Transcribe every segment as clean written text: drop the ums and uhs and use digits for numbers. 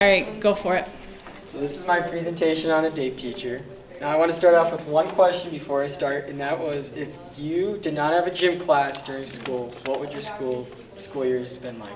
All right, go for it. So this is my presentation on a DAPE teacher. Now I want to start off with one question before I start, and that was, if you did not have a gym class during school, what would your school years been like?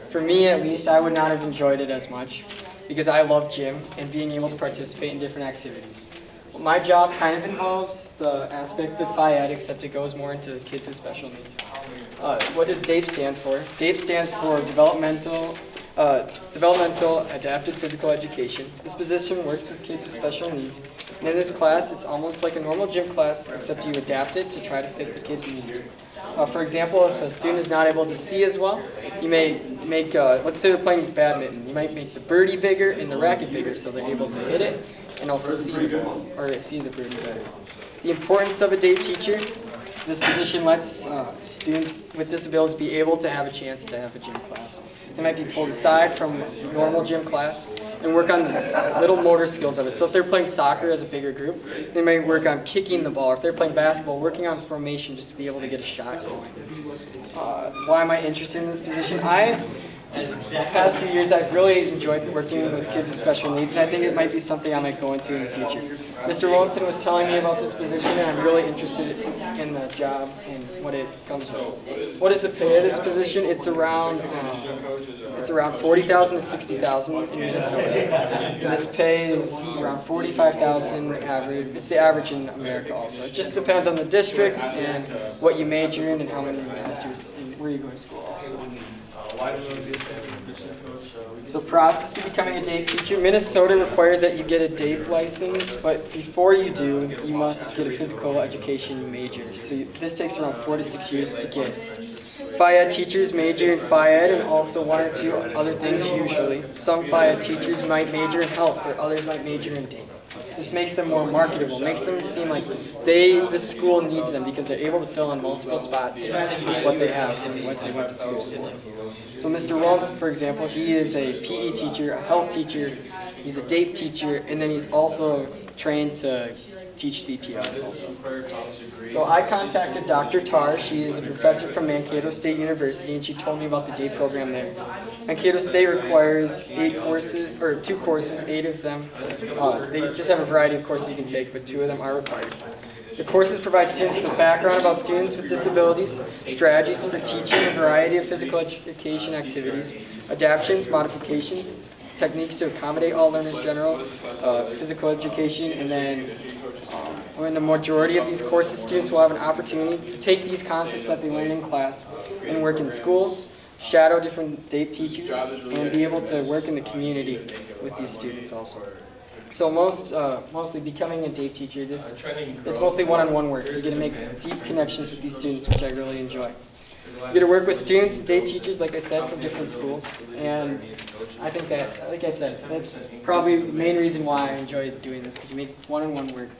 For me, at least, I would not have enjoyed it as much because I love gym and being able to participate in different activities. Well, my job kind of involves the aspect of Phy Ed, except it goes more into kids with special needs. What does DAPE stand for? DAPE stands for Developmental Adapted Physical Education. This position works with kids with special needs. And in this class, it's almost like a normal gym class, except you adapt it to try to fit the kids' needs. For example, if a student is not able to see as well, you may make, let's say they're playing badminton, you might make the birdie bigger and the racket bigger so they're able to hit it and also see the ball, or see the birdie better. The importance of a DAPE teacher: this position lets students with disabilities be able to have a chance to have a gym class. They might be pulled aside from normal gym class and work on the little motor skills of it. So if they're playing soccer as a bigger group, they may work on kicking the ball. If they're playing basketball, working on formation just to be able to get a shot going. Why am I interested in this position? These past few years, I've really enjoyed working with kids with special needs, and I think it might be something I might go into in the future. Mr. Wilson was telling me about this position, and I'm really interested in the job and what it comes with. What is the pay of this position? It's around $40,000 to $60,000 in Minnesota. This pay is around $45,000 average. It's the average in America also. It just depends on the district and what you major in and how many masters and where you go to school also. So process to becoming a DAPE teacher. Minnesota requires that you get a DAPE license, but before you do, you must get a physical education major. So this takes around 4 to 6 years to get. Phy Ed teachers major in Phy Ed and also 1 or 2 other things usually. Some Phy Ed teachers might major in health, or others might major in DAPE. This makes them more marketable, makes them seem like this school needs them because they're able to fill in multiple spots with what they have and what they went to school for. So Mr. Wilson, for example, he is a PE teacher, a health teacher, he's a DAPE teacher, and then he's also trained to teach CPR also. So I contacted Dr. Tar. She is a professor from Mankato State University, and she told me about the DAPE program there. Mankato State requires 2 courses, 8 of them. They just have a variety of courses you can take, but 2 of them are required. The courses provide students with a background about students with disabilities, strategies for teaching a variety of physical education activities, adaptations, modifications, techniques to accommodate all learners, general physical education, and then in the majority of these courses, students will have an opportunity to take these concepts that they learn in class and work in schools, shadow different DAPE teachers, and be able to work in the community with these students also. So mostly becoming a DAPE teacher, it's mostly one-on-one work. You're going to make deep connections with these students, which I really enjoy. You get to work with students and DAPE teachers, like I said, from different schools, and I think that, like I said, that's probably the main reason why I enjoy doing this, because you make one-on-one work.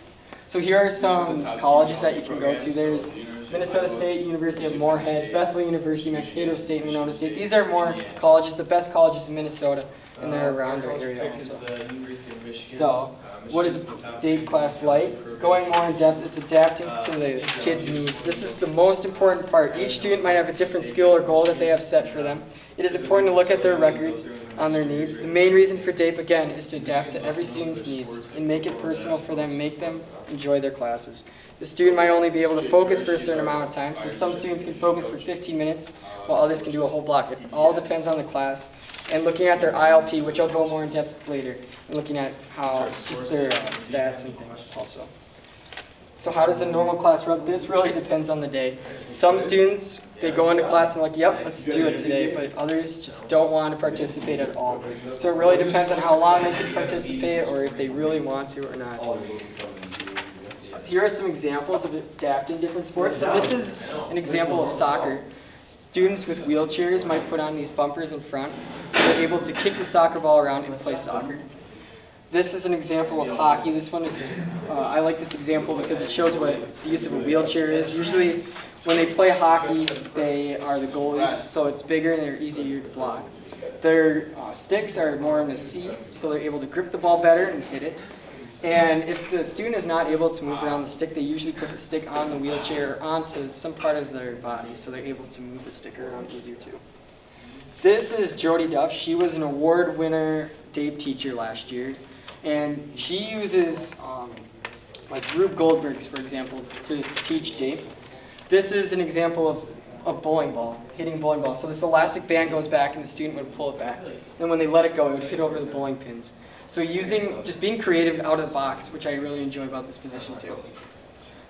So here are some colleges that you can go to. There's Minnesota State, University of Moorhead, Bethel University, Mankato State, Winona State. These are more colleges, the best colleges in Minnesota, and they're around our area also. So, what is a DAPE class like? Going more in depth, it's adapting to the kids' needs. This is the most important part. Each student might have a different skill or goal that they have set for them. It is important to look at their records on their needs. The main reason for DAPE, again, is to adapt to every student's needs and make it personal for them, make them enjoy their classes. The student might only be able to focus for a certain amount of time, so some students can focus for 15 minutes, while others can do a whole block. It all depends on the class. And looking at their ILP, which I'll go more in depth later, and looking at how just their stats and things also. So how does a normal class run? This really depends on the day. Some students, they go into class and they're like, yep, let's do it today, but others just don't want to participate at all. So it really depends on how long they can participate or if they really want to or not. Here are some examples of adapting different sports. So this is an example of soccer. Students with wheelchairs might put on these bumpers in front so they're able to kick the soccer ball around and play soccer. This is an example of hockey. This one is, I like this example because it shows what the use of a wheelchair is. Usually when they play hockey, they are the goalies, so it's bigger and they're easier to block. Their sticks are more in the C, so they're able to grip the ball better and hit it. And if the student is not able to move around the stick, they usually put the stick on the wheelchair or onto some part of their body so they're able to move the stick around easier too. This is Jody Duff. She was an award winner DAPE teacher last year, and she uses like Rube Goldberg's, for example, to teach DAPE. This is an example of a bowling ball, hitting bowling ball. So this elastic band goes back and the student would pull it back. And when they let it go, it would hit over the bowling pins. So just being creative out of the box, which I really enjoy about this position too.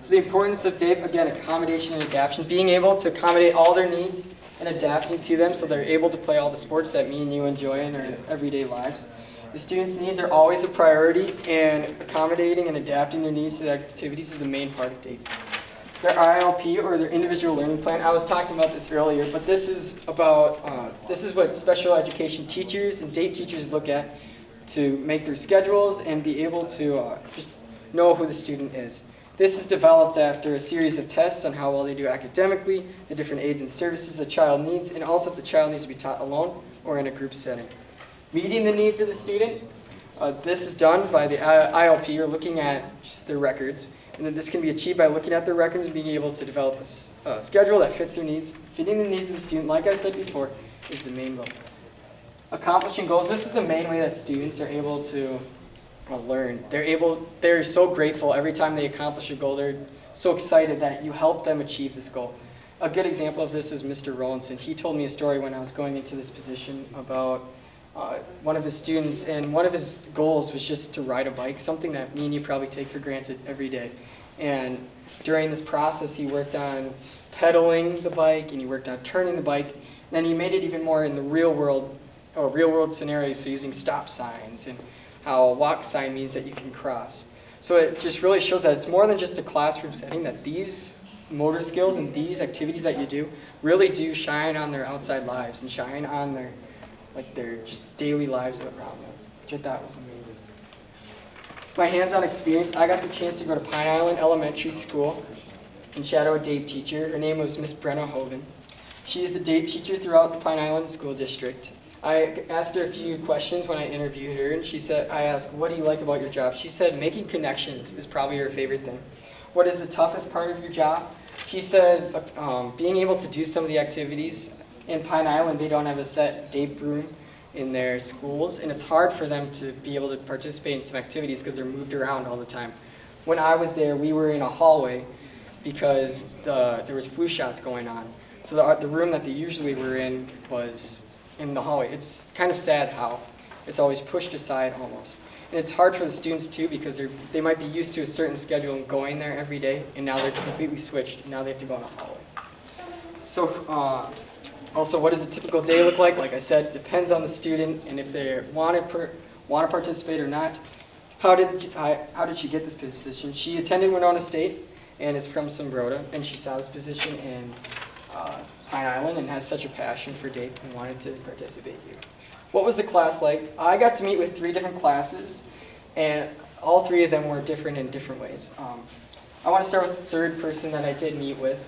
So the importance of DAPE, again, accommodation and adaptation, being able to accommodate all their needs and adapting to them so they're able to play all the sports that me and you enjoy in our everyday lives. The students' needs are always a priority, and accommodating and adapting their needs to the activities is the main part of DAPE. Their ILP, or their individual learning plan, I was talking about this earlier, but this is what special education teachers and DAPE teachers look at to make their schedules and be able to just know who the student is. This is developed after a series of tests on how well they do academically, the different aids and services a child needs, and also if the child needs to be taught alone or in a group setting. Meeting the needs of the student, this is done by the ILP, or looking at just their records. And then this can be achieved by looking at their records and being able to develop a schedule that fits their needs. Fitting the needs of the student, like I said before, is the main goal. Accomplishing goals, this is the main way that students are able to learn. They're so grateful every time they accomplish a goal. They're so excited that you help them achieve this goal. A good example of this is Mr. Rollinson. He told me a story when I was going into this position about one of his students, and one of his goals was just to ride a bike, something that me and you probably take for granted every day. And during this process, he worked on pedaling the bike, and he worked on turning the bike, and then he made it even more in the real world scenarios, so using stop signs, and how a walk sign means that you can cross. So it just really shows that it's more than just a classroom setting, that these motor skills and these activities that you do really do shine on their outside lives and shine on their just daily lives around them, which I thought was amazing. My hands-on experience, I got the chance to go to Pine Island Elementary School and shadow a DAPE teacher. Her name was Miss Brenna Hoven. She is the DAPE teacher throughout the Pine Island School District. I asked her a few questions when I interviewed her, and I asked, what do you like about your job? She said making connections is probably her favorite thing. What is the toughest part of your job? She said being able to do some of the activities. In Pine Island, they don't have a set DAPE room in their schools, and it's hard for them to be able to participate in some activities because they're moved around all the time. When I was there, we were in a hallway because there was flu shots going on. So the room that they usually were in was in the hallway. It's kind of sad how it's always pushed aside almost. And it's hard for the students too, because they might be used to a certain schedule and going there every day, and now they're completely switched. Now they have to go in a hallway. So also, what does a typical day look like? Like I said, depends on the student and if they want to participate or not. How did she get this position? She attended Winona State and is from Sombrota, and she saw this position in Pine Island and has such a passion for DAPE and wanted to participate here. What was the class like? I got to meet with 3 different classes, and all 3 of them were different in different ways. I want to start with the third person that I did meet with.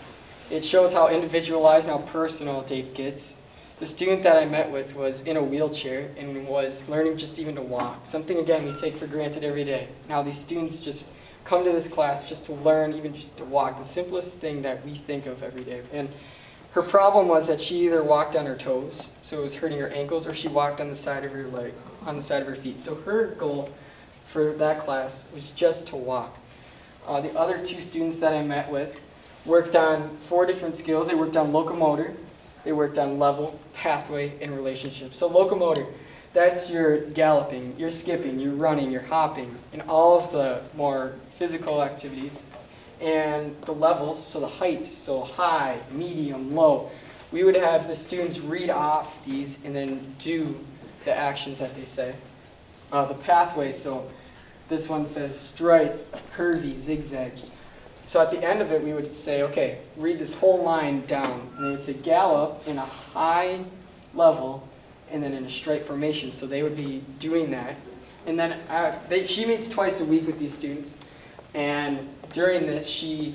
It shows how individualized and how personal DAPE gets. The student that I met with was in a wheelchair and was learning just even to walk, something, again, we take for granted every day. Now these students just come to this class just to learn, even just to walk, the simplest thing that we think of every day. And her problem was that she either walked on her toes, so it was hurting her ankles, or she walked on the side of her her feet. So her goal for that class was just to walk. The other 2 students that I met with worked on 4 different skills. They worked on locomotor, they worked on level, pathway, and relationship. So locomotor, that's your galloping, your skipping, your running, your hopping, and all of the more physical activities. And the level, so the height, so high, medium, low. We would have the students read off these and then do the actions that they say. The pathway, so this one says straight, curvy, zigzag. So at the end of it, we would say, okay, read this whole line down. And they would say gallop in a high level and then in a straight formation. So they would be doing that. And then she meets twice a week with these students. And during this, she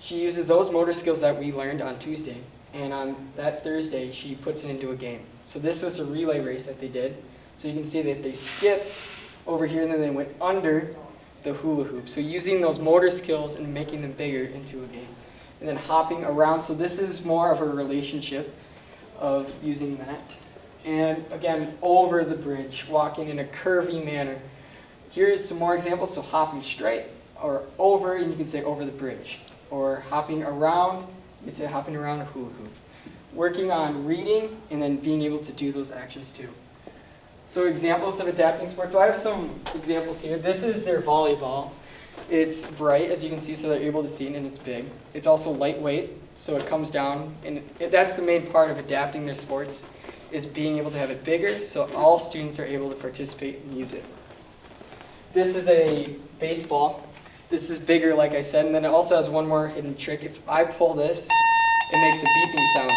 uses those motor skills that we learned on Tuesday. And on that Thursday, she puts it into a game. So this was a relay race that they did. So you can see that they skipped over here and then they went under the hula hoop. So using those motor skills and making them bigger into a game. And then hopping around. So this is more of a relationship of using that. And again, over the bridge, walking in a curvy manner. Here's some more examples. So hopping straight, or over, and you can say over the bridge. Or hopping around, you can say hopping around a hula hoop. Working on reading, and then being able to do those actions too. So examples of adapting sports. So I have some examples here. This is their volleyball. It's bright, as you can see, so they're able to see it, and it's big. It's also lightweight, so it comes down, and that's the main part of adapting their sports, is being able to have it bigger, so all students are able to participate and use it. This is a baseball. This is bigger, like I said, and then it also has one more hidden trick. If I pull this, it makes a beeping sound.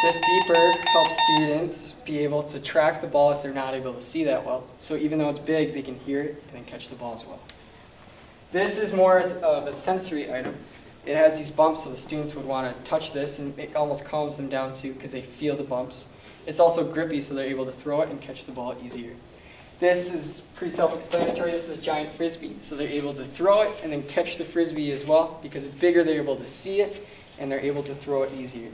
This beeper helps students be able to track the ball if they're not able to see that well. So even though it's big, they can hear it and then catch the ball as well. This is more of a sensory item. It has these bumps, so the students would want to touch this, and it almost calms them down too because they feel the bumps. It's also grippy, so they're able to throw it and catch the ball easier. This is pretty self-explanatory. This is a giant frisbee, so they're able to throw it and then catch the frisbee as well. Because it's bigger, they're able to see it, and they're able to throw it easier.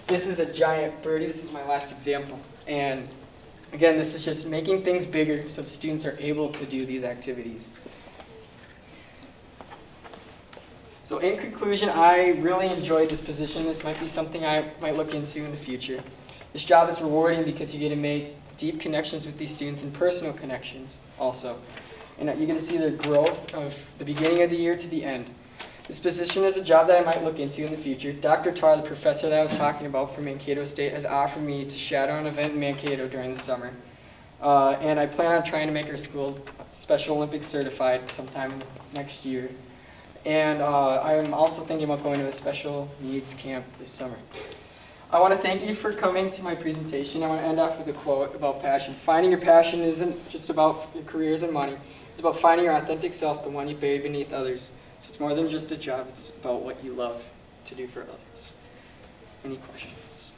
This is a giant birdie. This is my last example. And again, this is just making things bigger so the students are able to do these activities. So in conclusion, I really enjoyed this position. This might be something I might look into in the future. This job is rewarding because you get to make deep connections with these students and personal connections also. And you get to see the growth of the beginning of the year to the end. This position is a job that I might look into in the future. Dr. Tar, the professor that I was talking about from Mankato State, has offered me to shadow an event in Mankato during the summer. And I plan on trying to make our school Special Olympics certified sometime next year. And I'm also thinking about going to a special needs camp this summer. I want to thank you for coming to my presentation. I want to end off with a quote about passion. Finding your passion isn't just about your careers and money. It's about finding your authentic self, the one you bury beneath others. So it's more than just a job. It's about what you love to do for others. Any questions?